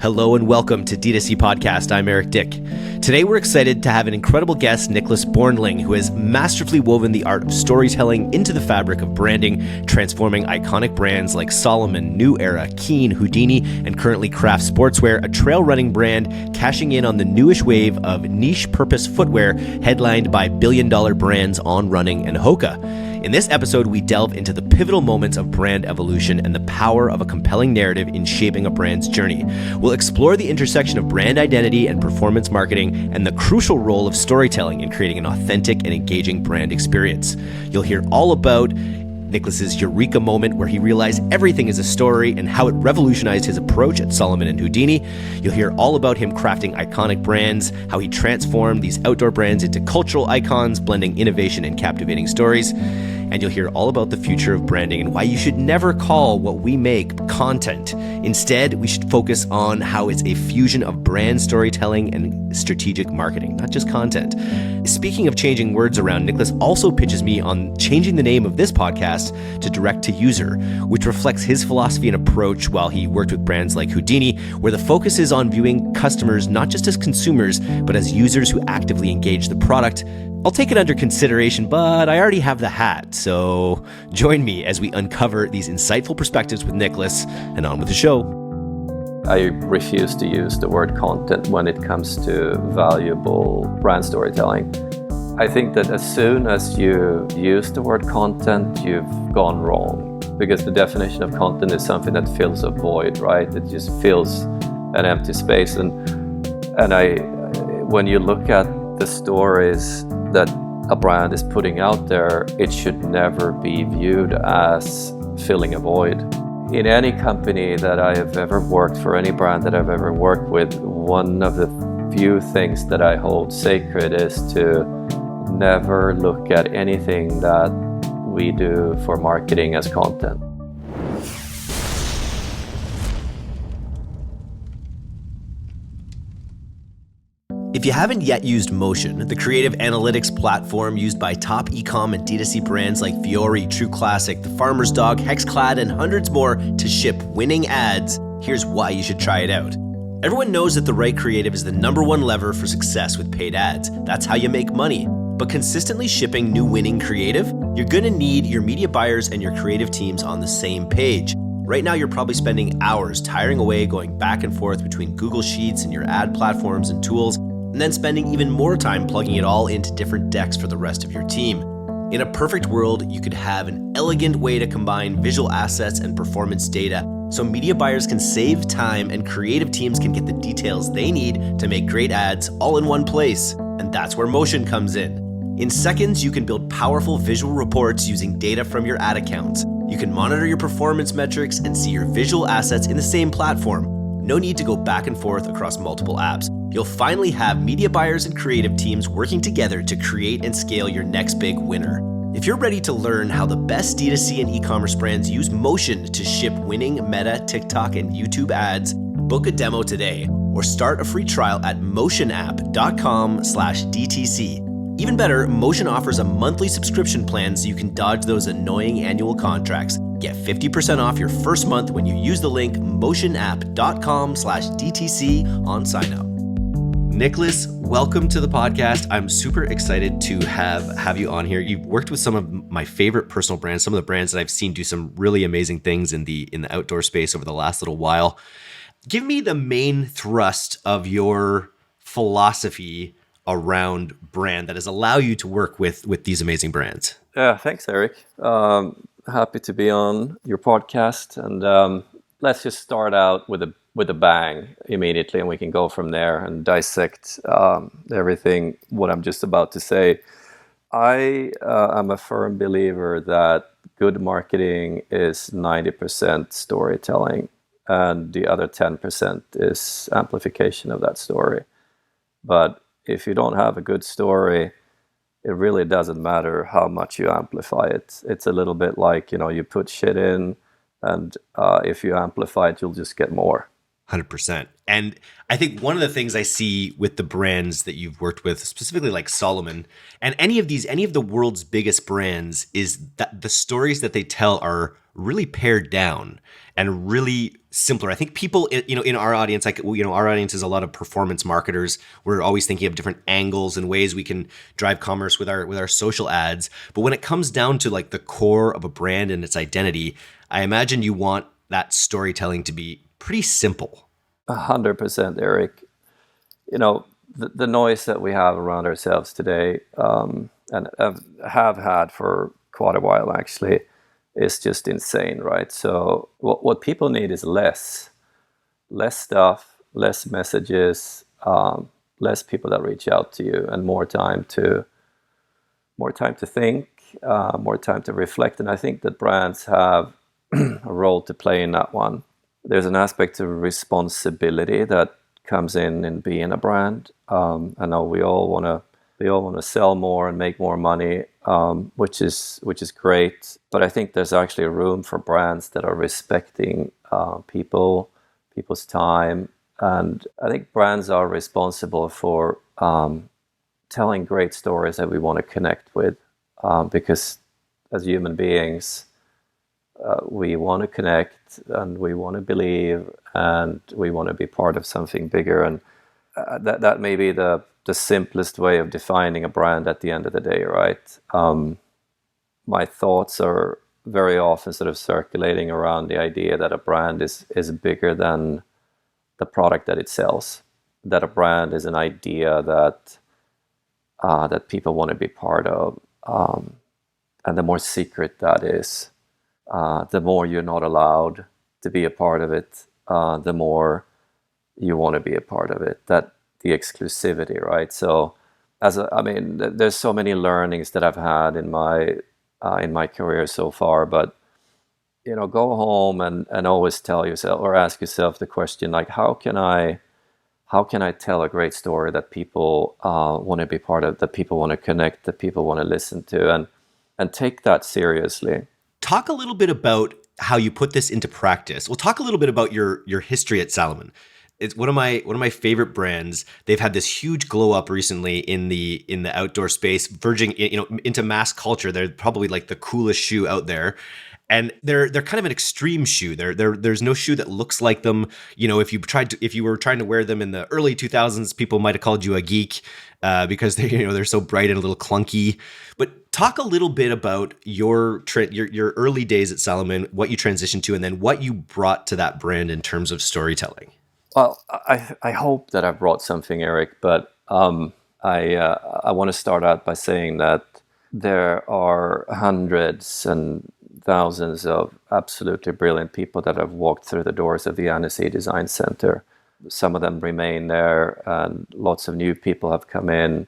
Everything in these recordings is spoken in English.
Hello and welcome to DTC Podcast. I'm Eric Dyck. Today we're excited to have an incredible guest, Niclas Bornling, who has masterfully woven the art of storytelling into the fabric of branding, transforming iconic brands like Salomon, New Era, Keen, Houdini, and currently Craft Sportswear, a trail running brand cashing in on the newish wave of niche purpose footwear headlined by billion-dollar brands On Running and Hoka. In this episode, we delve into the pivotal moments of brand evolution and the power of a compelling narrative in shaping a brand's journey. We'll explore the intersection of brand identity and performance marketing and the crucial role of storytelling in creating an authentic and engaging brand experience. You'll hear all about Niclas's Eureka Moment, where he realized everything is a story and how it revolutionized his approach at Salomon and Houdini. You'll hear all about him crafting iconic brands, how he transformed these outdoor brands into cultural icons, blending innovation and captivating stories. And you'll hear all about the future of branding and why you should never call what we make content. Instead, we should focus on how it's a fusion of brand storytelling and strategic marketing, not just content. Speaking of changing words around, Niclas also pitches me on changing the name of this podcast to Direct to User, which reflects his philosophy and approach while he worked with brands like Houdini, where the focus is on viewing customers not just as consumers, but as users who actively engage the product. I'll take it under consideration, but I already have the hat, so join me as we uncover these insightful perspectives with Niclas, and on with the show. I refuse to use the word content when it comes to valuable brand storytelling. I think that as soon as you use the word content, you've gone wrong, because the definition of content is something that fills a void, right? It just fills an empty space, and when you look at the stories that a brand is putting out there, it should never be viewed as filling a void. In any company that I have ever worked for, any brand that I've ever worked with, one of the few things that I hold sacred is to never look at anything that we do for marketing as content. If you haven't yet used Motion, the creative analytics platform used by top e-com and D2C brands like Fiore, True Classic, The Farmer's Dog, Hexclad, and hundreds more to ship winning ads, here's why you should try it out. Everyone knows that the right creative is the number one lever for success with paid ads. That's how you make money. But consistently shipping new winning creative, you're gonna need your media buyers and your creative teams on the same page. Right now, you're probably spending hours tiring away going back and forth between Google Sheets and your ad platforms and tools, and then spending even more time plugging it all into different decks for the rest of your team. In a perfect world, you could have an elegant way to combine visual assets and performance data so media buyers can save time and creative teams can get the details they need to make great ads all in one place. And that's where Motion comes in. In seconds, you can build powerful visual reports using data from your ad accounts. You can monitor your performance metrics and see your visual assets in the same platform. No need to go back and forth across multiple apps. You'll finally have media buyers and creative teams working together to create and scale your next big winner. If you're ready to learn how the best D2C and e-commerce brands use Motion to ship winning Meta, TikTok, and YouTube ads, book a demo today or start a free trial at motionapp.com/DTC. Even better, Motion offers a monthly subscription plan so you can dodge those annoying annual contracts. Get 50% off your first month when you use the link motionapp.com/DTC on sign up. Niclas, welcome to the podcast. I'm super excited to have you on here. You've worked with some of my favorite personal brands, some of the brands that I've seen do some really amazing things in the outdoor space over the last little while. Give me the main thrust of your philosophy around brand that has allowed you to work with these amazing brands. Yeah, thanks, Eric. Happy to be on your podcast, and let's just start out with a bang immediately, and we can go from there and dissect everything what I'm just about to say. I am a firm believer that good marketing is 90% storytelling, and the other 10% is amplification of that story. But if you don't have a good story, it really doesn't matter how much you amplify it. It's a little bit like, you put shit in, and if you amplify it, you'll just get more. 100%. And I think one of the things I see with the brands that you've worked with, specifically like Salomon and any of the world's biggest brands, is that the stories that they tell are really pared down and really simpler. I think people, in our audience, our audience is a lot of performance marketers. We're always thinking of different angles and ways we can drive commerce with our social ads. But when it comes down to like the core of a brand and its identity, I imagine you want that storytelling to be pretty simple. 100%, Eric. The noise that we have around ourselves today, and have had for quite a while actually, is just insane, right? So what people need is less stuff, less messages, less people that reach out to you, and more time to think, more time to reflect. And I think that brands have a role to play in that one. There's an aspect of responsibility that comes in being a brand. I know we all want to sell more and make more money, which is great. But I think there's actually room for brands that are respecting people's time, and I think brands are responsible for telling great stories that we want to connect with, because as human beings, we want to connect and we want to believe and we want to be part of something bigger. And that may be the simplest way of defining a brand at the end of the day, right? My thoughts are very often sort of circulating around the idea that a brand is bigger than the product that it sells, that a brand is an idea that people want to be part of. And the more secret that is, the more you're not allowed to be a part of it, the more you want to be a part of it. That the exclusivity, right? So, there's so many learnings that I've had in my career so far. But go home and always tell yourself or ask yourself the question, like, how can I tell a great story that people want to be part of, that people want to connect, that people want to listen to, and take that seriously. Talk a little bit about how you put this into practice. We'll talk a little bit about your history at Salomon. It's one of my favorite brands. They've had this huge glow up recently in the outdoor space, verging into mass culture. They're probably like the coolest shoe out there. And they're kind of an extreme shoe. There's no shoe that looks like them. If you were trying to wear them in the early 2000s, people might have called you a geek because they're so bright and a little clunky. But talk a little bit about your early days at Salomon, what you transitioned to, and then what you brought to that brand in terms of storytelling. Well, I hope that I brought something, Eric, but I want to start out by saying that there are hundreds and thousands of absolutely brilliant people that have walked through the doors of the Annecy Design Center. Some of them remain there, and lots of new people have come in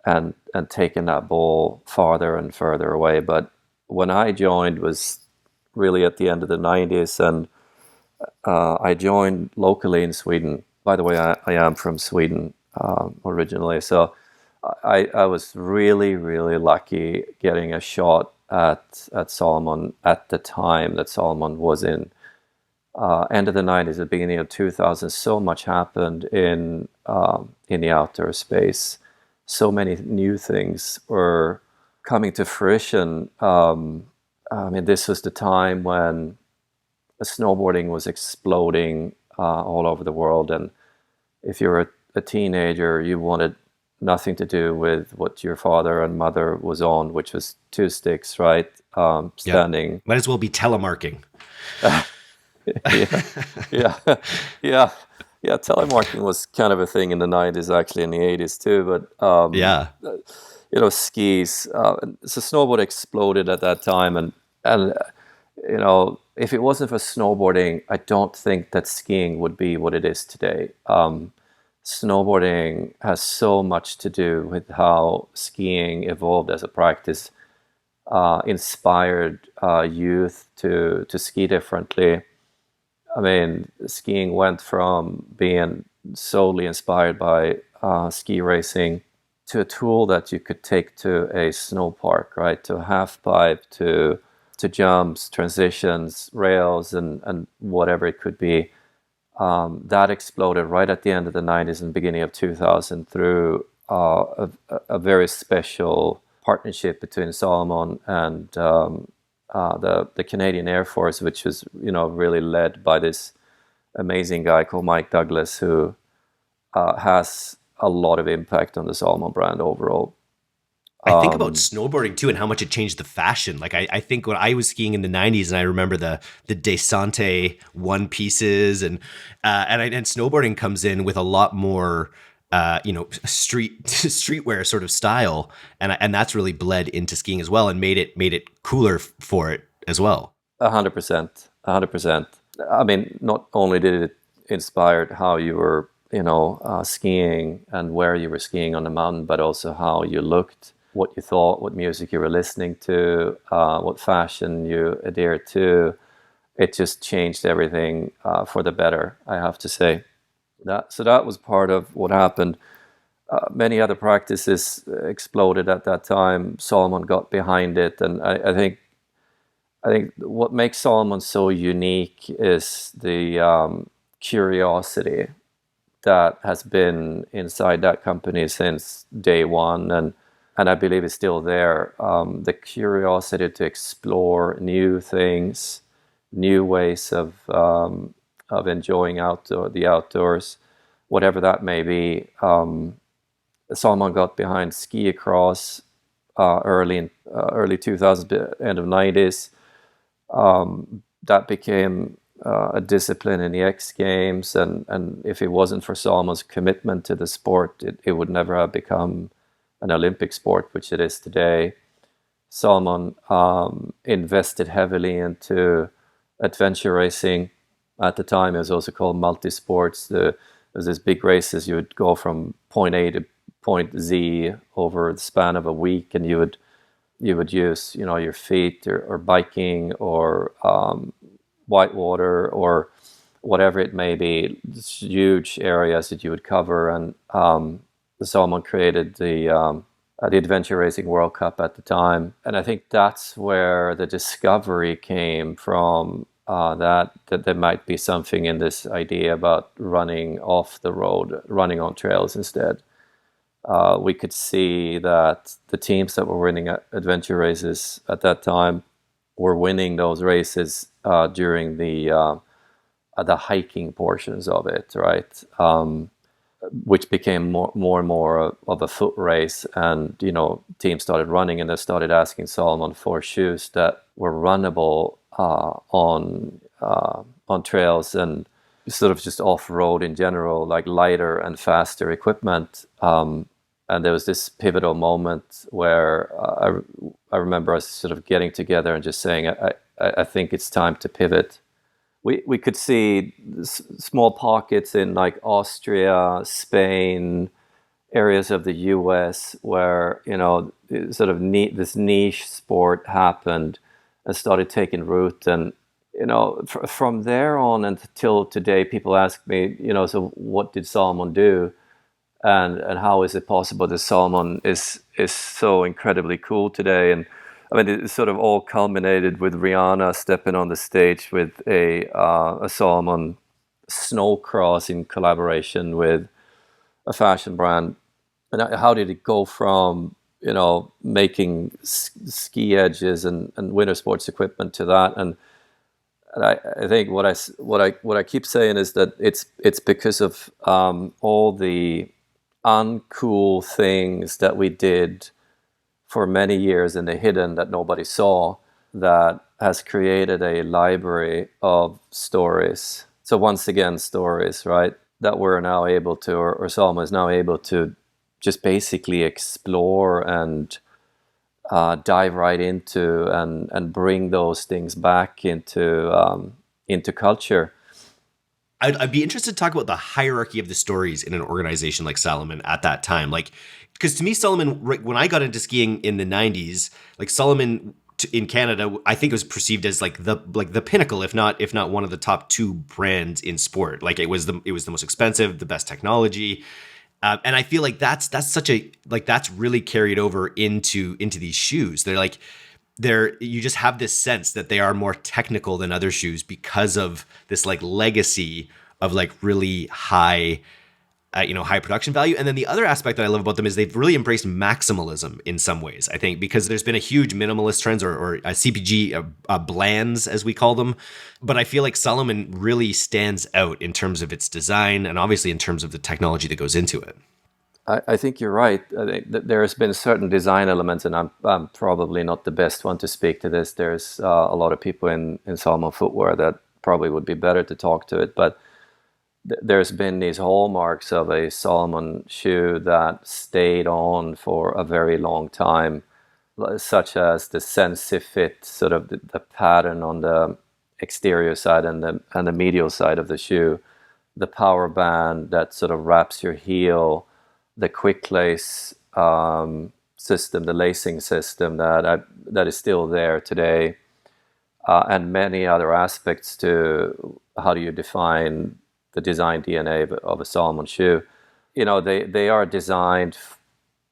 and taken that ball farther and further away. But when I joined was really at the end of the 90s, and I joined locally in Sweden. By the way, I am from Sweden originally, so I was really, really lucky getting a shot at Salomon at the time that Salomon was in. End of the 90s, the beginning of 2000, so much happened in the outdoor space. So many new things were coming to fruition. This was the time when snowboarding was exploding all over the world, and if you were a teenager, you wanted nothing to do with what your father and mother was on, which was two sticks, right? Standing. Yeah. Might as well be telemarking. Yeah. Telemarking was kind of a thing in the 90s, actually in the 80s too. But skis. So snowboard exploded at that time, and if it wasn't for snowboarding, I don't think that skiing would be what it is today. Snowboarding has so much to do with how skiing evolved as a practice, inspired youth to ski differently. Skiing went from being solely inspired by ski racing to a tool that you could take to a snow park, right? To a half pipe, to jumps, transitions, rails, and whatever it could be. That exploded right at the end of the 90s and beginning of 2000 through a very special partnership between Salomon and the Canadian Air Force, which was, really led by this amazing guy called Mike Douglas, who has a lot of impact on the Salomon brand overall. I think about snowboarding too and how much it changed the fashion. Like I think when I was skiing in the 90s and I remember the Descente one pieces and snowboarding comes in with a lot more streetwear sort of style and that's really bled into skiing as well and made it cooler for it as well. 100%. 100%. I mean, not only did it inspire how you were, skiing and where you were skiing on the mountain, but also how you looked, what you thought, what music you were listening to, what fashion you adhered to. It just changed everything for the better, I have to say. So that was part of what happened. Many other practices exploded at that time. Salomon got behind it, and I think what makes Salomon so unique is the curiosity that has been inside that company since day one, and I believe it's still there. The curiosity to explore new things, new ways of enjoying the outdoors, whatever that may be. Salomon got behind ski across early 2000s, end of 90s. That became a discipline in the X Games, and if it wasn't for Salomon's commitment to the sport, it would never have become an Olympic sport, which it is today. Salomon invested heavily into adventure racing. At the time, it was also called multi-sports. There was these big races. You would go from point A to point Z over the span of a week, and you would use, your feet or biking or whitewater or whatever it may be. It's huge areas that you would cover, and Salomon created the Adventure Racing World Cup at the time, and I think that's where the discovery came from. That there might be something in this idea about running off the road, running on trails instead. We could see that the teams that were winning adventure races at that time were winning those races during the hiking portions of it, right? Which became more and more of a foot race, and teams started running, and they started asking Salomon for shoes that were runnable on trails and sort of just off-road in general, like lighter and faster equipment. And there was this pivotal moment where I remember us sort of getting together and just saying, I think it's time to pivot. We could see small pockets in like Austria, Spain, areas of the US where, sort of this niche sport happened and started taking root. And, from there on until today, people ask me, so what did Salomon do? And how is it possible that Salomon is so incredibly cool today? And I mean, it sort of all culminated with Rihanna stepping on the stage with a Salomon snow cross in collaboration with a fashion brand. And how did it go from making ski edges and winter sports equipment to that? And I think what I keep saying is that it's because of all the uncool things that we did for many years in the hidden that nobody saw, that has created a library of stories. So once again, stories, right, that we're now able to, or Salomon is now able to just basically explore and dive right into and bring those things back into culture. I'd be interested to talk about the hierarchy of the stories in an organization like Salomon at that time. Like, because to me, Salomon, when I got into skiing in the 90s, like Salomon in Canada, I think it was perceived as like the pinnacle, if not one of the top two brands in sport. Like it was the most expensive, the best technology. And I feel like that's really carried over into these shoes. You just have this sense that they are more technical than other shoes because of this like legacy of like really high high production value. And then the other aspect that I love about them is they've really embraced maximalism in some ways, I think, because there's been a huge minimalist trends or CPG blands, as we call them. But I feel like Salomon really stands out in terms of its design and obviously in terms of the technology that goes into it. I think you're right. I think that there's been certain design elements, and I'm probably not the best one to speak to this. There's a lot of people in Salomon footwear that probably would be better to talk to it. But there's been these hallmarks of a Salomon shoe that stayed on for a very long time, such as the Sensi fit, sort of the pattern on the exterior side and the medial side of the shoe, the power band that sort of wraps your heel, the quick lace system, the lacing system that is still there today, and many other aspects to how do you define the design DNA of a Salomon shoe. They are designed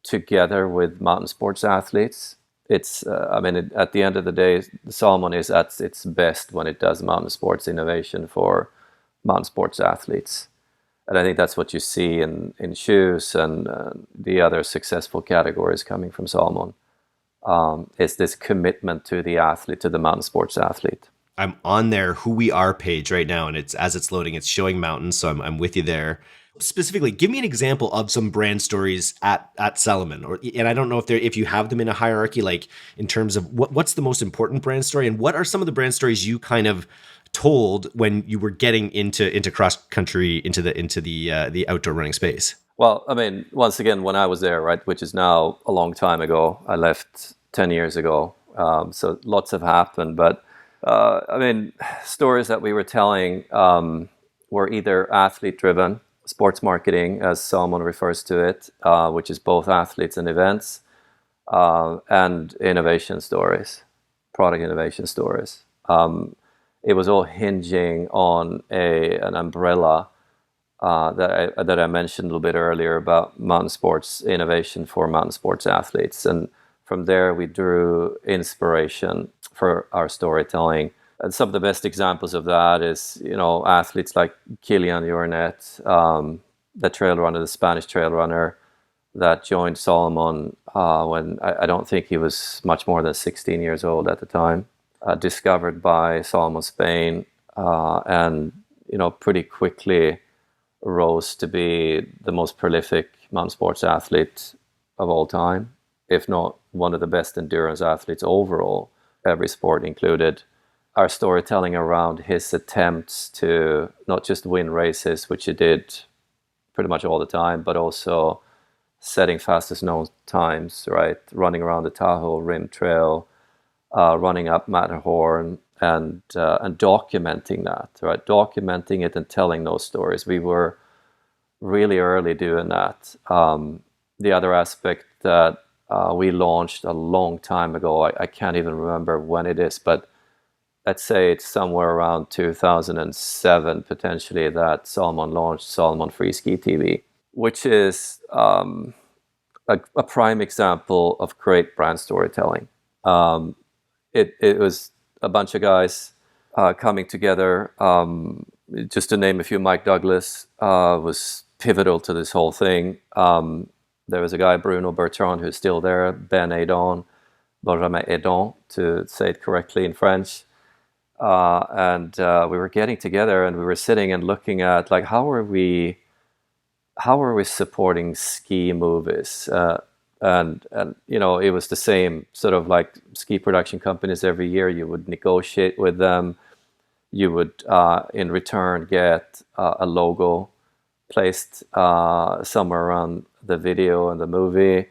together with mountain sports athletes. It's, at the end of the day, Salomon is at its best when it does mountain sports innovation for mountain sports athletes. And I think that's what you see in shoes and the other successful categories coming from Salomon. Is this commitment to the athlete, to the mountain sports athlete. I'm on their Who We Are page right now, and as it's loading, it's showing mountains, so I'm with you there. Specifically, give me an example of some brand stories at Salomon, and I don't know if you have them in a hierarchy, like in terms of what's the most important brand story, and what are some of the brand stories you kind of told when you were getting into cross country, into the outdoor running space? Well, once again, when I was there, right, which is now a long time ago, I left 10 years ago, so lots have happened, but stories that we were telling were either athlete-driven, sports marketing, as Salomon refers to it, which is both athletes and events, and innovation stories, product innovation stories. It was all hinging on an umbrella that I mentioned a little bit earlier about mountain sports innovation for mountain sports athletes, and from there we drew inspiration for our storytelling. And some of the best examples of that is, athletes like Kilian Jornet, the Spanish trail runner that joined Salomon when I don't think he was much more than 16 years old at the time, discovered by Salomon Spain, and, pretty quickly rose to be the most prolific mountain sports athlete of all time, if not one of the best endurance athletes overall, every sport included. Our storytelling around his attempts to not just win races, which he did pretty much all the time, but also setting fastest known times, right? Running around the Tahoe Rim Trail, running up Matterhorn, and documenting that, right? Documenting it and telling those stories. We were really early doing that. The other aspect that we launched a long time ago, I can't even remember when it is, but let's say it's somewhere around 2007 potentially, that Salomon launched Salomon Free Ski TV, which is a prime example of great brand storytelling. It was a bunch of guys coming together. Just to name a few, Mike Douglas was pivotal to this whole thing. There was a guy, Bruno Bertrand, who's still there, Ben Benjamin Edon, to say it correctly in French. And we were getting together and we were sitting and looking at, like, how are we supporting ski movies? And it was the same sort of like ski production companies every year. You would negotiate with them. You would, in return, get a logo placed somewhere around the video and the movie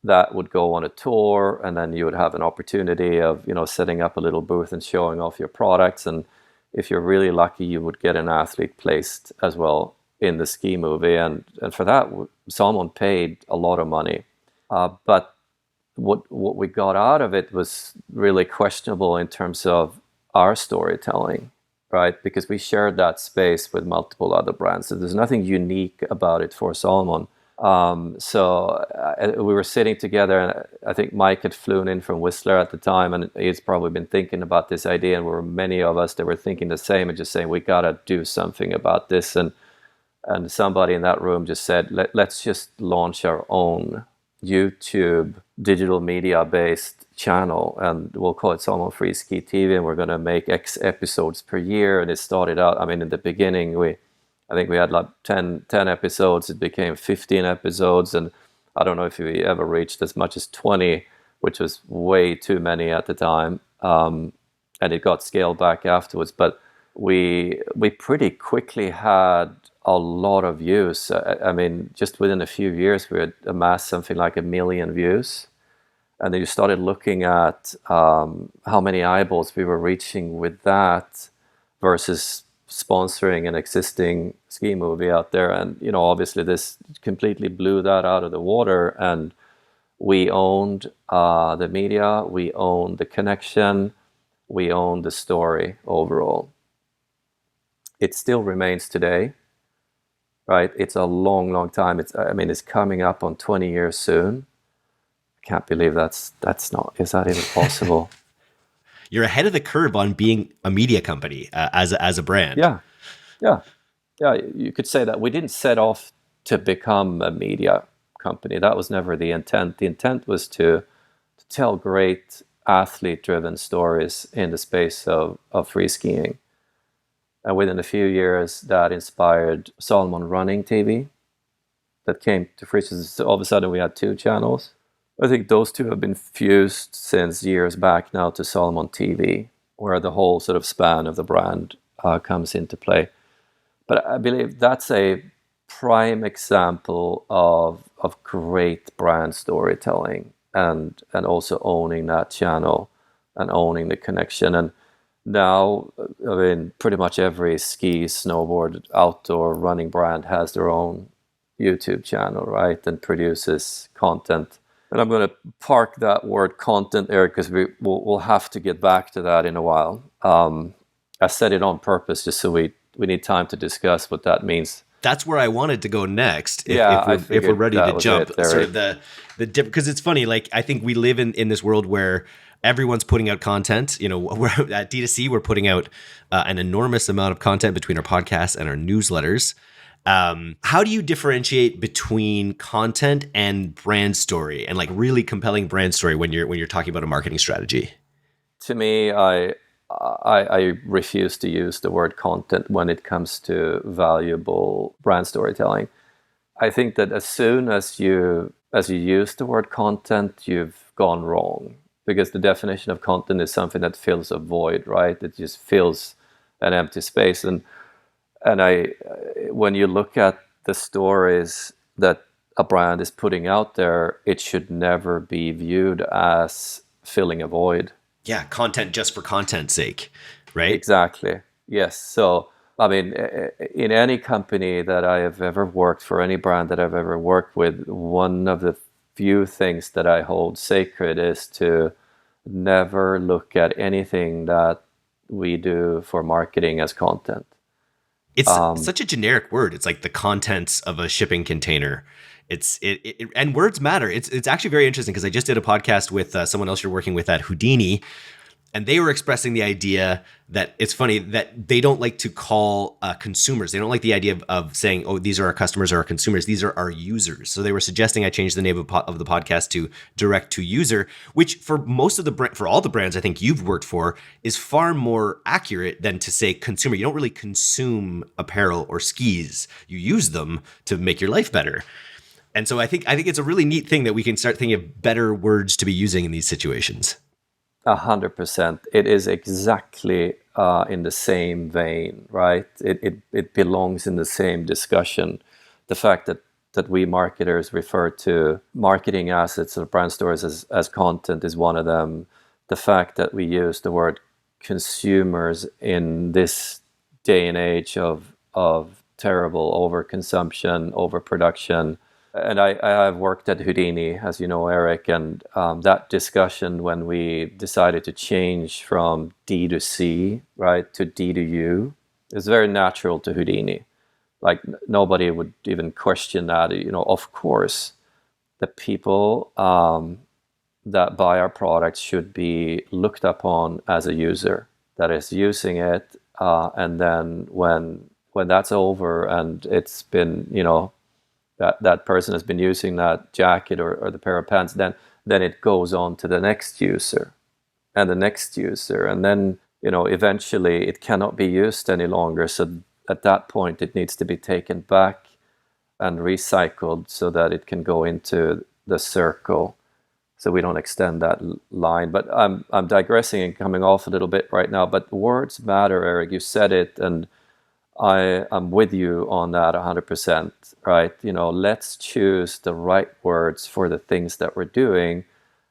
that would go on a tour, and then you would have an opportunity of, setting up a little booth and showing off your products. And if you're really lucky, you would get an athlete placed as well in the ski movie. And for that, Salomon paid a lot of money. But what we got out of it was really questionable in terms of our storytelling, right? Because we shared that space with multiple other brands. So there's nothing unique about it for Salomon. We were sitting together, and I think Mike had flown in from Whistler at the time, and he's probably been thinking about this idea. And there were many of us that were thinking the same and just saying, we got to do something about this. And somebody in that room just said, let's just launch our own YouTube digital media based channel, and we'll call it Salomon Free Ski TV, and we're going to make X episodes per year. And it started out, I mean, in the beginning, I think we had like 10 episodes. It became 15 episodes. And I don't know if we ever reached as much as 20, which was way too many at the time. And it got scaled back afterwards. But we pretty quickly had a lot of views. I mean, just within a few years, we had amassed something like 1 million views. And then you started looking at how many eyeballs we were reaching with that versus sponsoring an existing ski movie out there. And, obviously this completely blew that out of the water. And we owned the media, we owned the connection, we owned the story overall. It still remains today, right? It's a long, long time. It's coming up on 20 years soon. I can't believe is that even possible? You're ahead of the curve on being a media company as a brand. Yeah. You could say that. We didn't set off to become a media company. That was never the intent. The intent was to tell great athlete-driven stories in the space of free skiing. And within a few years, that inspired Salomon Running TV that came to fruition. So all of a sudden, we had 2 channels. I think those 2 have been fused since years back now to Salomon TV, where the whole sort of span of the brand comes into play. But I believe that's a prime example of great brand storytelling and also owning that channel and owning the connection. And now, I mean, pretty much every ski, snowboard, outdoor running brand has their own YouTube channel, right? And produces content. And I'm going to park that word content, Eric, because we'll have to get back to that in a while. I said it on purpose just so we need time to discuss what that means. That's where I wanted to go next. If we're ready to jump, sort of the because it's funny. Like, I think we live in this world where everyone's putting out content. We're at DTC, we're putting out an enormous amount of content between our podcasts and our newsletters. How do you differentiate between content and brand story, and like really compelling brand story when you're talking about a marketing strategy? To me, I refuse to use the word content when it comes to valuable brand storytelling. I think that as soon as you use the word content, you've gone wrong, because the definition of content is something that fills a void, right? It just fills an empty space. And when you look at the stories that a brand is putting out there, it should never be viewed as filling a void. Yeah, content just for content's sake, right? Exactly. Yes. So, I mean, in any company that I have ever worked for, any brand that I've ever worked with, one of the few things that I hold sacred is to never look at anything that we do for marketing as content. It's such a generic word. It's like the contents of a shipping container. And words matter. It's actually very interesting, because I just did a podcast with someone else you're working with at Houdini, and they were expressing the idea that it's funny that they don't like to call consumers. They don't like the idea of saying, oh, these are our customers or our consumers. These are our users. So they were suggesting I change the name of the podcast to direct to user, which for all the brands I think you've worked for is far more accurate than to say consumer. You don't really consume apparel or skis. You use them to make your life better. And so I think it's a really neat thing that we can start thinking of better words to be using in these situations. 100%. It is exactly in the same vein, right? It belongs in the same discussion. The fact that we marketers refer to marketing assets or brand stories as content is one of them. The fact that we use the word consumers in this day and age of terrible overconsumption, overproduction. And I have worked at Houdini, as you know, Eric, and that discussion when we decided to change from D to C, right, to D to U, is very natural to Houdini. Like nobody would even question that. Of course, the people that buy our products should be looked upon as a user that is using it, and then when that's over and it's been, that person has been using that jacket or the pair of pants, then it goes on to the next user and the next user, and then eventually it cannot be used any longer. So at that point, it needs to be taken back and recycled so that it can go into the circle. So we don't extend that line. But I'm digressing and coming off a little bit right now. But words matter, Eric. You said it, and I'm with you on that 100%. Right? Let's choose the right words for the things that we're doing.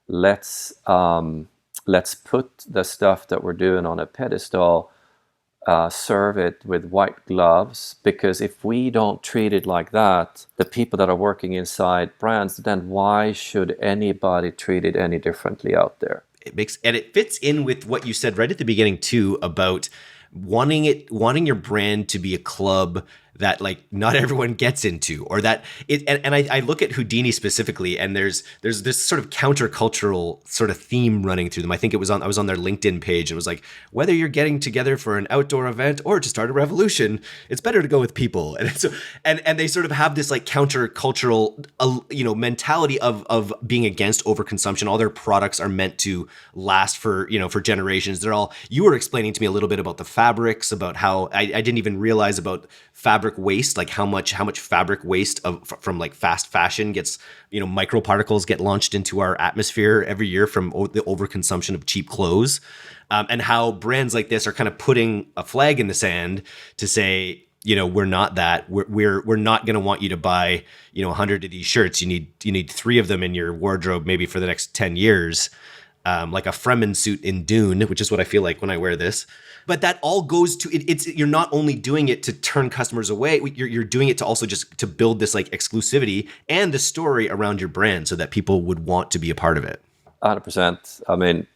Let's put the stuff that we're doing on a pedestal. Serve it with white gloves, because if we don't treat it like that, the people that are working inside brands, then why should anybody treat it any differently out there? It fits in with what you said right at the beginning too, about wanting your brand to be a club that like not everyone gets into, or that it. And I look at Houdini specifically, and there's this sort of countercultural sort of theme running through them. I think I was on their LinkedIn page, and it was like, whether you're getting together for an outdoor event or to start a revolution, it's better to go with people. And so and they sort of have this like countercultural mentality of being against overconsumption. All their products are meant to last for generations. You were explaining to me a little bit about the fabrics, about how I didn't even realize about fabric waste, like how much fabric waste from like fast fashion gets, microparticles get launched into our atmosphere every year from the overconsumption of cheap clothes, and how brands like this are kind of putting a flag in the sand to say, we're not that. We're not going to want you to buy 100 of these shirts. You need 3 of them in your wardrobe maybe for the next 10 years. Like a Fremen suit in Dune, which is what I feel like when I wear this. But that all goes to it. You're not only doing it to turn customers away. You're doing it to also just to build this like exclusivity and the story around your brand, so that people would want to be a part of it. 100%. I mean,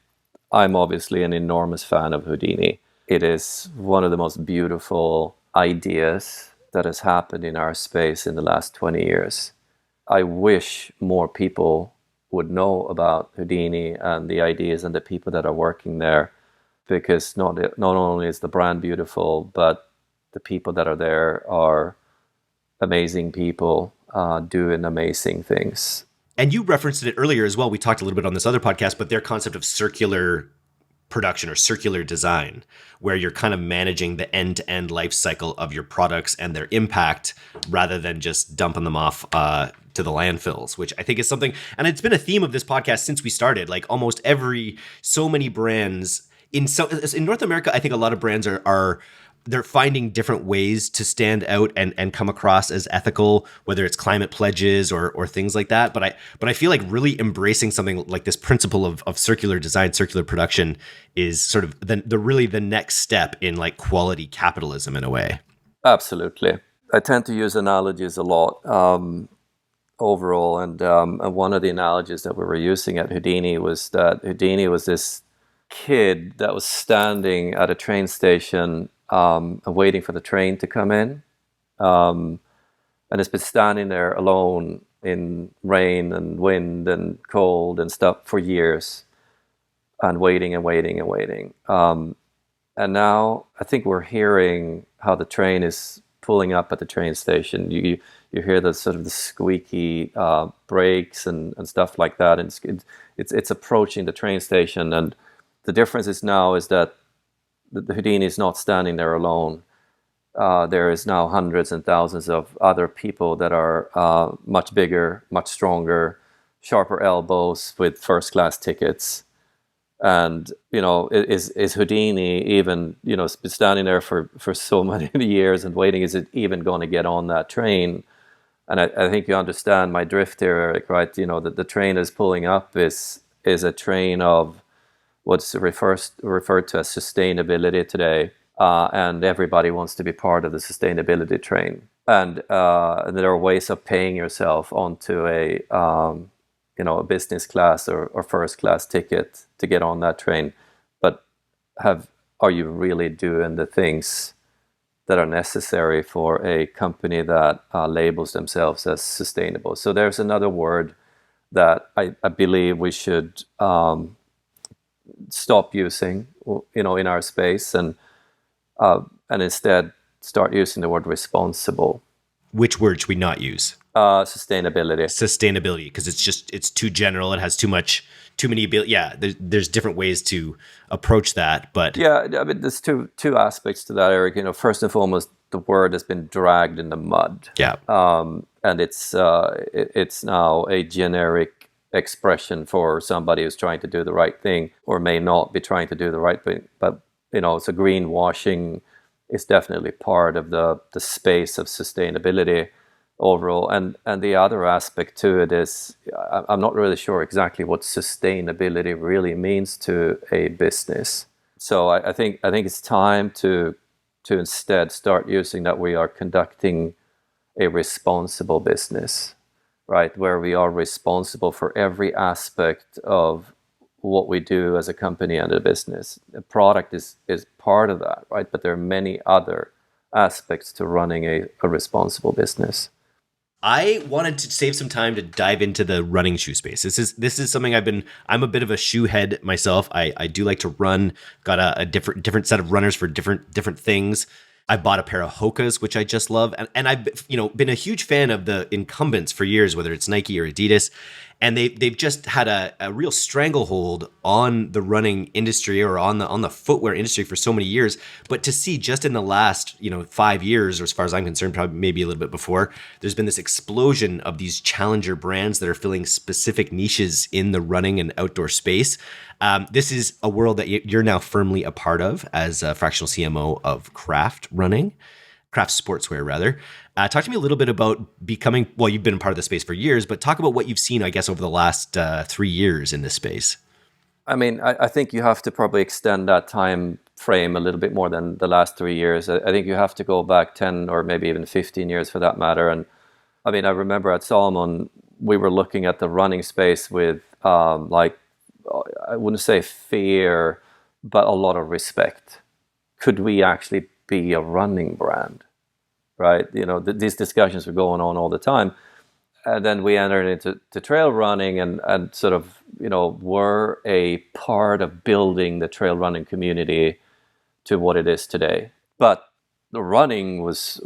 I'm obviously an enormous fan of Houdini. It is one of the most beautiful ideas that has happened in our space in the last 20 years. I wish more people would know about Houdini and the ideas and the people that are working there, because not only is the brand beautiful, but the people that are there are amazing people doing amazing things. And you referenced it earlier as well. We talked a little bit on this other podcast, but their concept of circular production or circular design, where you're kind of managing the end-to-end life cycle of your products and their impact, rather than just dumping them off to the landfills, which I think is something, and it's been a theme of this podcast since we started. Like almost so many brands in North America, I think a lot of brands they're finding different ways to stand out and come across as ethical, whether it's climate pledges or things like that. But I feel like really embracing something like this principle of circular design, circular production is sort of the next step in like quality capitalism in a way. Absolutely. I tend to use analogies a lot overall. And one of the analogies that we were using at Houdini was that Houdini was this kid that was standing at a train station waiting for the train to come in, and has been standing there alone in rain and wind and cold and stuff for years, and waiting and waiting and waiting. And now I think we're hearing how the train is pulling up at the train station. You hear the sort of the squeaky brakes and stuff like that, and it's approaching the train station. And the difference is that the Houdini is not standing there alone. There is now hundreds and thousands of other people that are much bigger, much stronger, sharper elbows with first-class tickets. And, is Houdini even, been standing there for so many years and waiting, is it even going to get on that train? And I think you understand my drift here, Eric, right? The train is pulling up is a train of what's referred to as sustainability today, and everybody wants to be part of the sustainability train. And there are ways of paying yourself onto a business class or first class ticket to get on that train. But are you really doing the things that are necessary for a company that labels themselves as sustainable. So there's another word that I believe we should stop using, in our space, and instead start using the word responsible. Which word should we not use? Sustainability, because it's too general. It has too many ability. Yeah, there's different ways to approach that, but yeah, I mean, there's two aspects to that, Eric. First and foremost, the word has been dragged in the mud. Yeah, and it's now a generic expression for somebody who's trying to do the right thing or may not be trying to do the right thing. But so greenwashing is definitely part of the space of sustainability overall. And the other aspect to it is, I'm not really sure exactly what sustainability really means to a business. So I think it's time to instead start using that we are conducting a responsible business, right? Where we are responsible for every aspect of what we do as a company and a business. The product is part of that, right? But there are many other aspects to running a responsible business. I wanted to save some time to dive into the running shoe space. This is something I'm a bit of a shoe head myself. I do like to run, got a different set of runners for different things. I bought a pair of Hokas, which I just love. And I've been a huge fan of the incumbents for years, whether it's Nike or Adidas. And they've just had a real stranglehold on the running industry or on the footwear industry for so many years. But to see just in the last 5 years, or as far as I'm concerned, probably maybe a little bit before, there's been this explosion of these challenger brands that are filling specific niches in the running and outdoor space. This is a world that you're now firmly a part of as a fractional CMO of Craft Sportswear rather. Talk to me a little bit about you've been a part of the space for years, but talk about what you've seen, I guess, over the last 3 years in this space. I mean, I think you have to probably extend that time frame a little bit more than the last 3 years. I think you have to go back 10 or maybe even 15 years for that matter. And I mean, I remember at Salomon, we were looking at the running space with I wouldn't say fear, but a lot of respect. Could we actually be a running brand? Right? These discussions were going on all the time. And then we entered into trail running and sort of, were a part of building the trail running community to what it is today. But the running was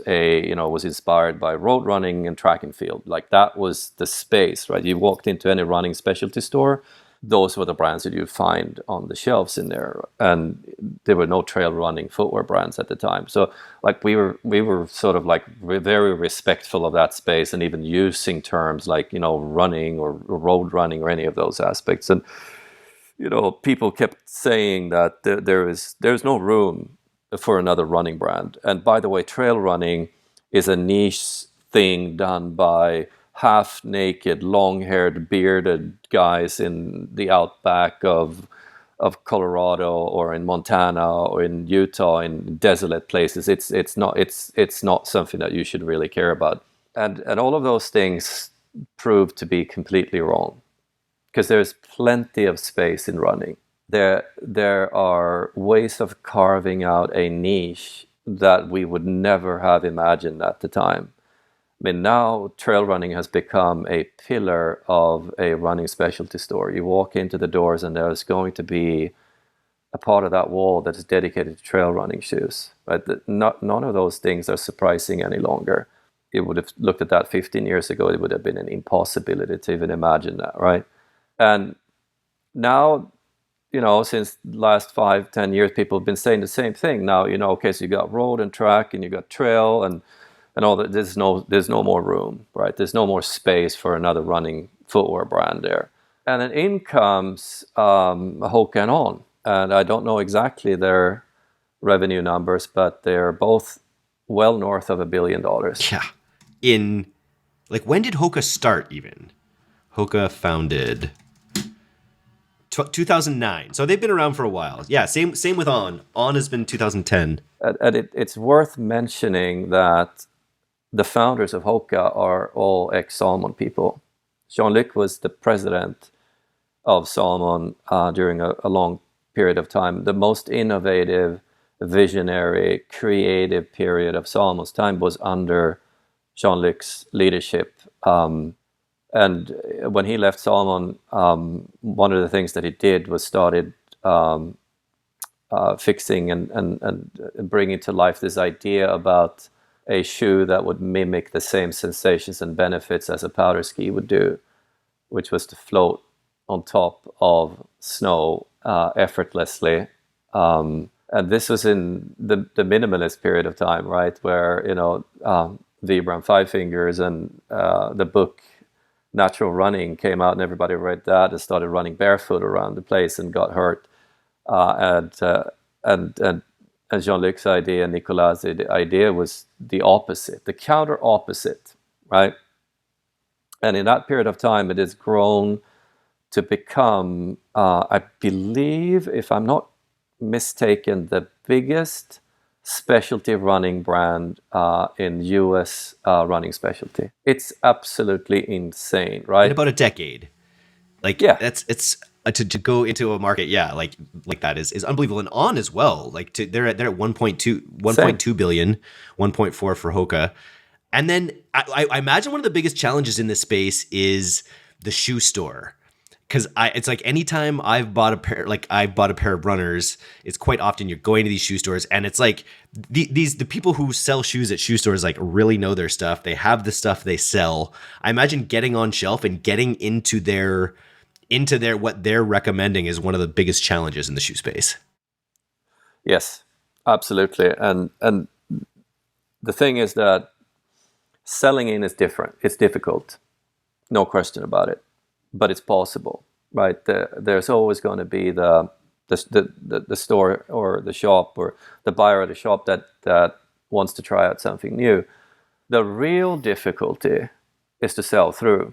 inspired by road running and track and field. Like that was the space, right? You walked into any running specialty store, those were the brands that you'd find on the shelves in there, and there were no trail running footwear brands at the time. So like we were sort of like very respectful of that space, and even using terms like running or road running or any of those aspects. And people kept saying that there's no room for another running brand. And by the way, trail running is a niche thing done by half-naked, long-haired, bearded guys in the outback of Colorado or in Montana or in Utah, in desolate places. It's not something that you should really care about. And all of those things proved to be completely wrong, because there's plenty of space in running. There are ways of carving out a niche that we would never have imagined at the time. I mean, now trail running has become a pillar of a running specialty store. You walk into the doors and there's going to be a part of that wall that is dedicated to trail running shoes. Right? None of those things are surprising any longer. You would have looked at that 15 years ago, it would have been an impossibility to even imagine that, right? And now, since the last 5-10 years, people have been saying the same thing. Now, okay, so you got road and track and you got trail and all that. There's no more room, right? There's no more space for another running footwear brand there. And then in comes Hoka and On. And I don't know exactly their revenue numbers, but they're both well north of $1 billion. Yeah. When did Hoka start even? Hoka founded 2009. So they've been around for a while. Yeah, same with On. On has been 2010. And it's worth mentioning that the founders of Hoka are all ex-Salomon people. Jean-Luc was the president of Salomon during a long period of time. The most innovative visionary, creative period of Salomon's time was under Jean-Luc's leadership. And when he left Salomon, one of the things that he did was started fixing and bringing to life this idea about a shoe that would mimic the same sensations and benefits as a powder ski would do, which was to float on top of snow effortlessly. And this was in the minimalist period of time, right? Where, Vibram Five Fingers and the book Natural Running came out, and everybody read that and started running barefoot around the place and got hurt. And Jean-Luc's idea, Niclas' idea was the opposite, the counter opposite, right? And in that period of time, it has grown to become, I believe, if I'm not mistaken, the biggest specialty running brand in US running specialty. It's absolutely insane, right? In about a decade. Like, yeah, it's to go into a market, like that is unbelievable. And On as well, like they're at 1.2 billion, 1.4 for Hoka. And then I imagine one of the biggest challenges in this space is the shoe store. Because it's like anytime I've bought a pair of runners, it's quite often you're going to these shoe stores, and it's like the people who sell shoes at shoe stores like really know their stuff. They have the stuff they sell. I imagine getting on shelf and getting into their what they're recommending is one of the biggest challenges in the shoe space. Yes, absolutely. And the thing is that selling in is different. It's difficult, no question about it. But it's possible, right? There's always going to be the store or the shop or the buyer at the shop that wants to try out something new. The real difficulty is to sell through.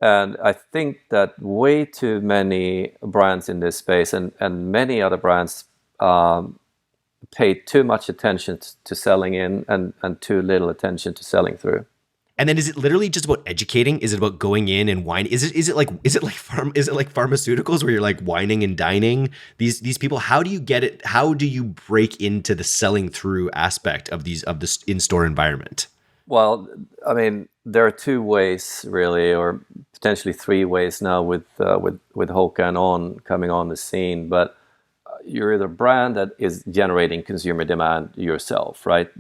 And I think that way too many brands in this space and many other brands pay too much attention to selling in and too little attention to selling through. And then is it literally just about educating? Is it about going in and whining? Is it like pharmaceuticals where you're like whining and dining these people? How do you get it? How do you break into the selling through aspect of this in-store environment? Well, I mean, there are two ways really, or potentially three ways now with Hoka and On coming on the scene. But you're either a brand that is generating consumer demand yourself, right?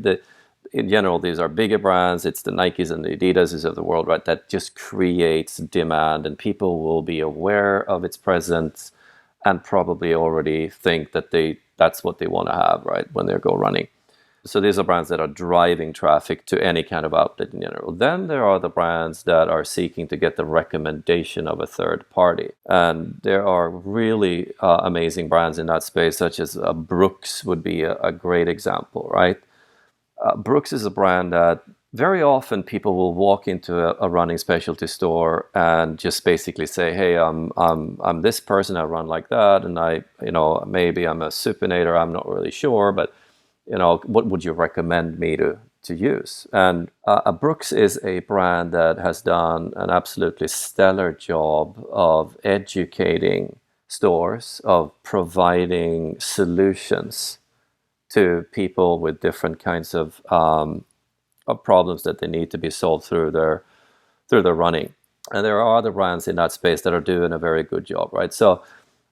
In general, these are bigger brands. It's the Nikes and the Adidas of the world, right? That just creates demand, and people will be aware of its presence and probably already think that that's what they want to have, right, when they go running. So these are brands that are driving traffic to any kind of outlet in general. Then there are the brands that are seeking to get the recommendation of a third party. And there are really amazing brands in that space, such as Brooks would be a great example, right? Brooks is a brand that very often people will walk into a running specialty store and just basically say, "Hey, I'm this person. I run like that, and maybe I'm a supinator. I'm not really sure, but what would you recommend me to use?" And Brooks is a brand that has done an absolutely stellar job of educating stores, of providing solutions to people with different kinds of problems that they need to be solved through their running. And there are other brands in that space that are doing a very good job, right? So,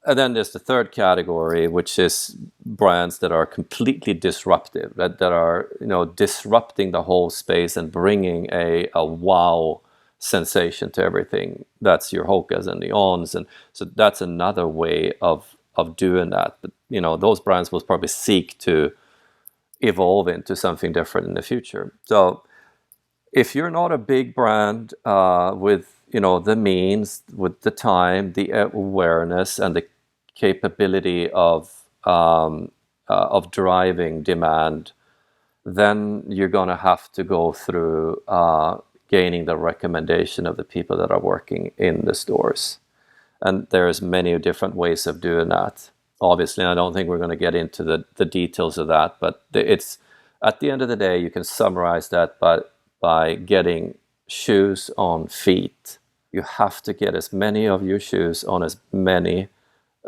and then there's the third category, which is brands that are completely disruptive, that are disrupting the whole space and bringing a wow sensation to everything. That's your Hokas and the Ons, and so that's another way of doing that. But those brands will probably seek to evolve into something different in the future. So if you're not a big brand with the means, with the time, the awareness, and the capability of driving demand, then you're going to have to go through gaining the recommendation of the people that are working in the stores. And there's many different ways of doing that. Obviously, I don't think we're going to get into the details of that, but it's at the end of the day, you can summarize that by getting shoes on feet. You have to get as many of your shoes on as many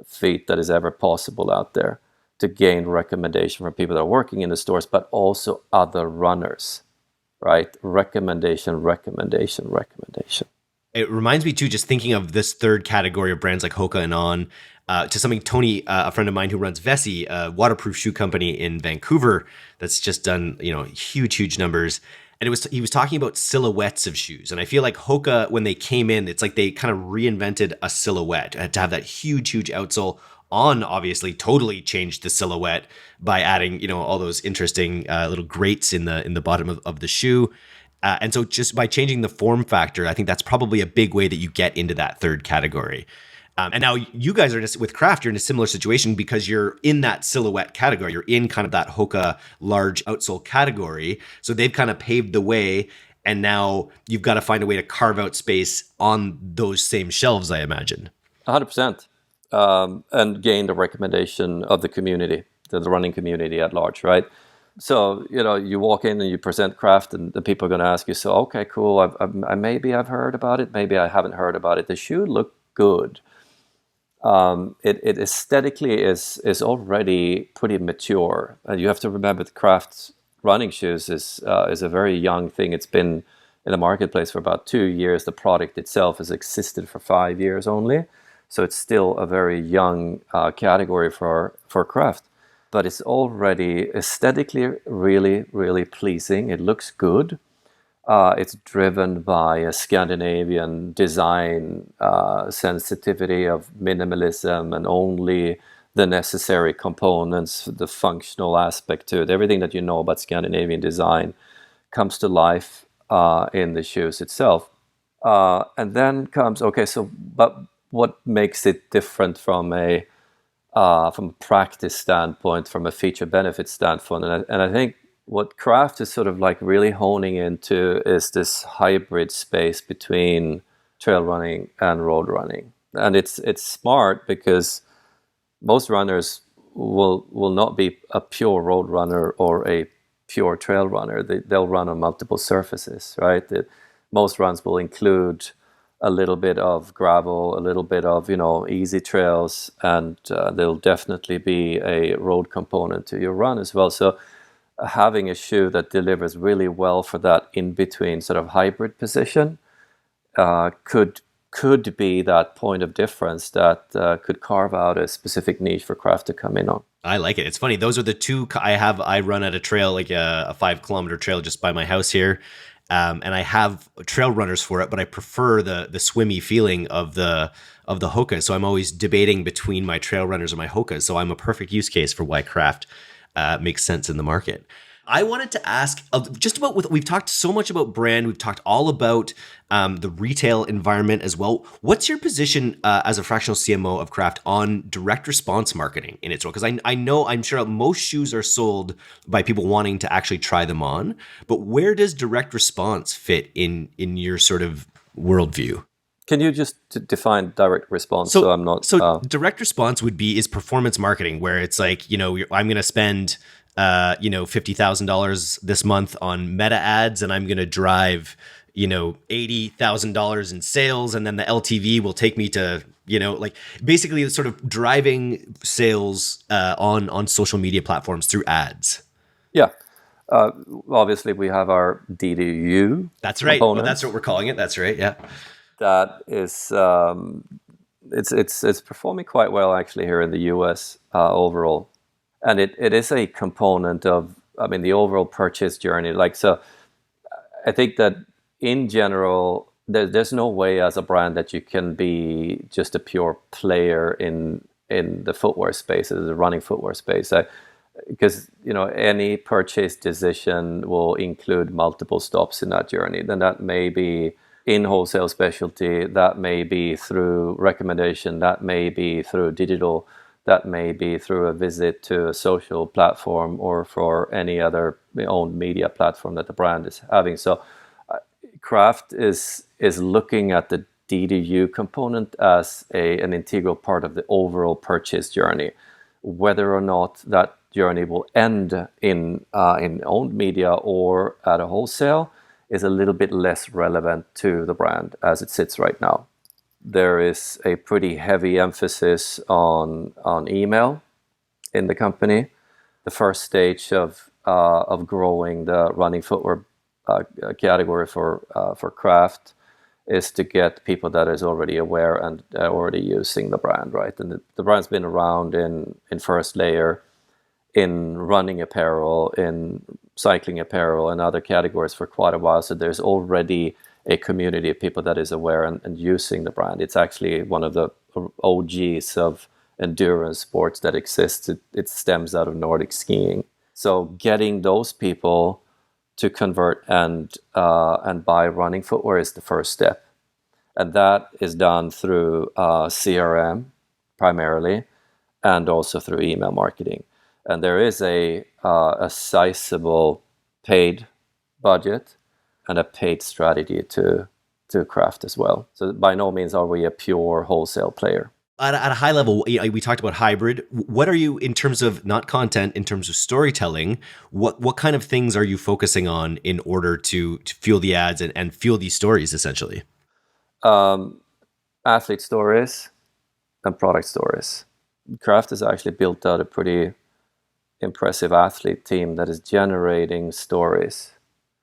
feet that is ever possible out there. to gain recommendation from people that are working in the stores, but also other runners, right? Recommendation. It reminds me too, just thinking of this third category of brands like Hoka and On, to something Tony, a friend of mine who runs Vessi, a waterproof shoe company in Vancouver, that's just done huge numbers. And he was talking about silhouettes of shoes, and I feel like Hoka, when they came in, it's like they kind of reinvented a silhouette to have that huge outsole. On obviously totally changed the silhouette by adding all those interesting little grates in the bottom of the shoe. And so just by changing the form factor, I think that's probably a big way that you get into that third category. And now you guys are with Craft, you're in a similar situation because you're in that silhouette category. You're in kind of that Hoka large outsole category. So they've kind of paved the way. And now you've got to find a way to carve out space on those same shelves, I imagine. 100%. And gain the recommendation of the community, the running community at large, right? So, you walk in and you present Craft, and the people are going to ask you, so, okay, cool, maybe I've heard about it, maybe I haven't heard about it. The shoe looked good. It aesthetically is already pretty mature. And you have to remember the Craft running shoes is a very young thing. It's been in the marketplace for about 2 years. The product itself has existed for 5 years only. So it's still a very young category for Craft. But it's already aesthetically really pleasing. It looks good. It's driven by a Scandinavian design sensitivity of minimalism and only the necessary components, the functional aspect to it. Everything that you know about Scandinavian design comes to life in the shoes itself. And then comes, but what makes it different from a practice standpoint, from a feature benefit standpoint? And I think what Craft is sort of like really honing into is this hybrid space between trail running and road running. And it's smart because most runners will not be a pure road runner or a pure trail runner. They'll run on multiple surfaces, right? Most runs will include a little bit of gravel, a little bit of easy trails, and there'll definitely be a road component to your run as well. So having a shoe that delivers really well for that in-between sort of hybrid position could be that point of difference that could carve out a specific niche for Craft to come in on. I like it. It's funny. Those are the two I run at a trail, like a 5 kilometer trail just by my house here. And I have trail runners for it, but I prefer the swimmy feeling of the Hoka. So I'm always debating between my trail runners and my Hokas. So I'm a perfect use case for why Craft makes sense in the market. I wanted to ask just about we've talked so much about brand. We've talked all about the retail environment as well. What's your position as a fractional CMO of Craft on direct response marketing in its role? Because I'm sure most shoes are sold by people wanting to actually try them on. But where does direct response fit in your sort of worldview? Can you just define direct response? So direct response is performance marketing, where it's like, I'm going to spend $50,000 this month on meta ads, and I'm going to drive, $80,000 in sales. And then the LTV will take me to, basically sort of driving sales on social media platforms through ads. Yeah. Obviously we have our DDU. That's right. Component. Well, that's what we're calling it. That's right. Yeah. That is, it's performing quite well actually here in the US overall. And it is a component of, the overall purchase journey. So I think that in general, there's no way as a brand that you can be just a pure player in the footwear space, the running footwear space. Because, any purchase decision will include multiple stops in that journey. Then that may be in wholesale specialty, that may be through recommendation, that may be through digital, that may be through a visit to a social platform or for any other owned media platform that the brand is having. So Craft is looking at the DDU component as an integral part of the overall purchase journey. Whether or not that journey will end in owned media or at a wholesale is a little bit less relevant to the brand as it sits right now. There is a pretty heavy emphasis on email in the company. The first stage of growing the running footwear category for Craft is to get people that is already aware and already using the brand, right? And the brand's been around in first layer, in running apparel, in cycling apparel, and other categories for quite a while. So there's already a community of people that is aware and using the brand. It's actually one of the OGs of endurance sports that exists. It stems out of Nordic skiing. So getting those people to convert and buy running footwear is the first step. And that is done through CRM primarily, and also through email marketing. And there is a sizable paid budget and a paid strategy to Craft as well. So by no means are we a pure wholesale player. At a high level, we talked about hybrid. What are you, in terms of not content, in terms of storytelling, what kind of things are you focusing on in order to fuel the ads and fuel these stories, essentially? Athlete stories and product stories. Craft has actually built out a pretty impressive athlete team that is generating stories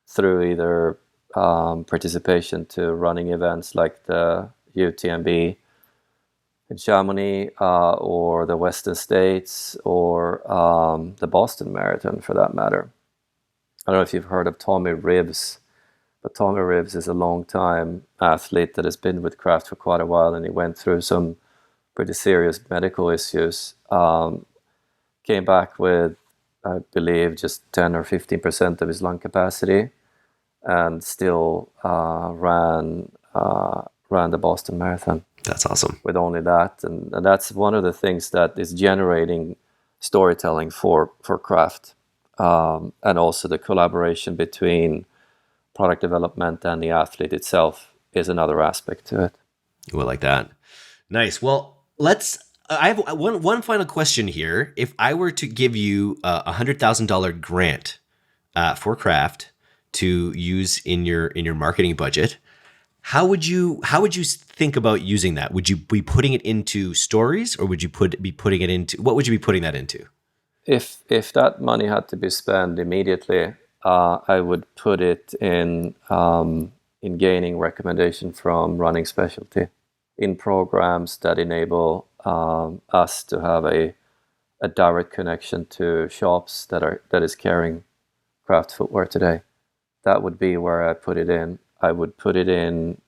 through either participation to running events like the UTMB in Chamonix, or the Western States, or the Boston Marathon for that matter. I don't know if you've heard of Tommy Rivs, but Tommy Rivs is a long-time athlete that has been with Craft for quite a while, and he went through some pretty serious medical issues. Came back with, I believe, just 10 or 15% of his lung capacity, and still ran the Boston Marathon. That's awesome. With only that, and that's one of the things that is generating storytelling for Craft, and also the collaboration between product development and the athlete itself is another aspect to it. Well, like that. Nice. Well, I have one final question here. If I were to give you a $100,000 grant for Craft to use in your marketing budget, how would you think about using that? Would you be putting it into stories, or would you be putting it into, what would you be putting that into? If that money had to be spent immediately, I would put it in gaining recommendation from running specialty, in programs that enable us to have a direct connection to shops that is carrying Craft footwear today. That would be where I put it in. I would put it in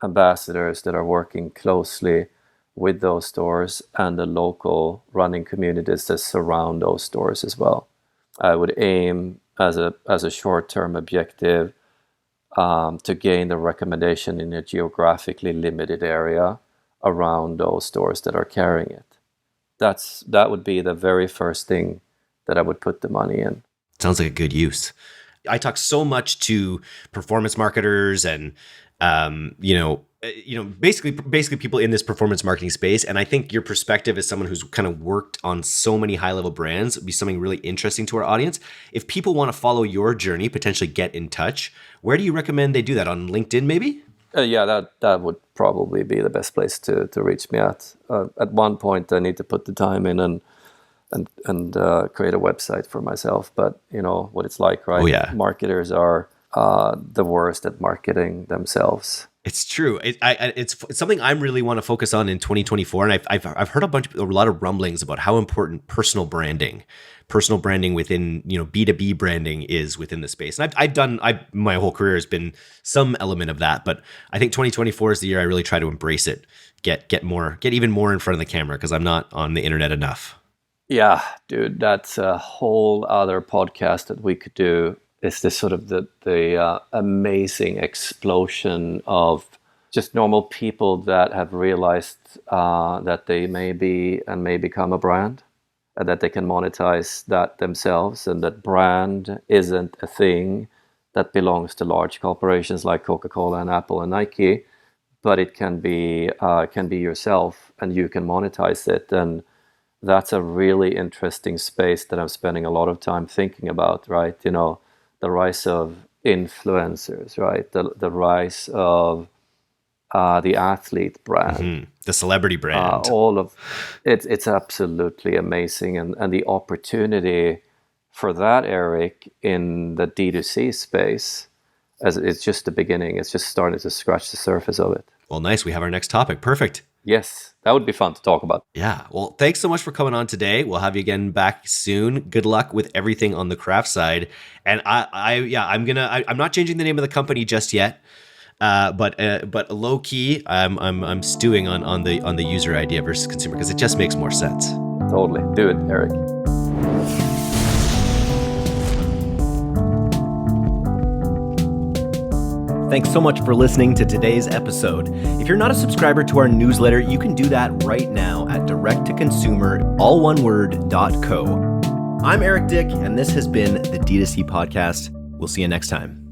ambassadors that are working closely with those stores and the local running communities that surround those stores as well. I would aim as a short-term objective to gain the recommendation in a geographically limited area around those stores that are carrying it. That would be the very first thing that I would put the money in. Sounds like a good use. I talk so much to performance marketers and basically people in this performance marketing space, and I think your perspective as someone who's kind of worked on so many high level brands would be something really interesting to our audience. If people want to follow your journey, potentially get in touch, where do you recommend they do that? On LinkedIn, maybe? Yeah, that would probably be the best place to reach me at. At one point, I need to put the time in and create a website for myself. But you know what it's like, right? Oh, yeah. Marketers are the worst at marketing themselves. It's true. It's something I really want to focus on in 2024, and I've heard a lot of rumblings about how important personal branding within B2B branding is within the space. And my whole career has been some element of that, but I think 2024 is the year I really try to embrace it, get even more in front of the camera, because I'm not on the internet enough. Yeah, dude, that's a whole other podcast that we could do. It's this sort of the amazing explosion of just normal people that have realized that they may become a brand, and that they can monetize that themselves, and that brand isn't a thing that belongs to large corporations like Coca-Cola and Apple and Nike, but it can be yourself, and you can monetize it. And that's a really interesting space that I'm spending a lot of time thinking about, right? You know, the rise of influencers, right? The rise of the athlete brand. Mm-hmm. The celebrity brand. All of it's absolutely amazing, and the opportunity for that, Eric, in the D2C space, as it's just the beginning. It's just starting to scratch the surface of it. Well, nice. We have our next topic. Perfect. Yes, that would be fun to talk about. Yeah. Well, thanks so much for coming on today. We'll have you again back soon. Good luck with everything on the craft side. And I'm not changing the name of the company just yet. But low key, I'm stewing on the user idea versus consumer, because it just makes more sense. Totally. Do it, Eric. Thanks so much for listening to today's episode. If you're not a subscriber to our newsletter, you can do that right now at directtoconsumer.co. I'm Eric Dyck, and this has been the D2C Podcast. We'll see you next time.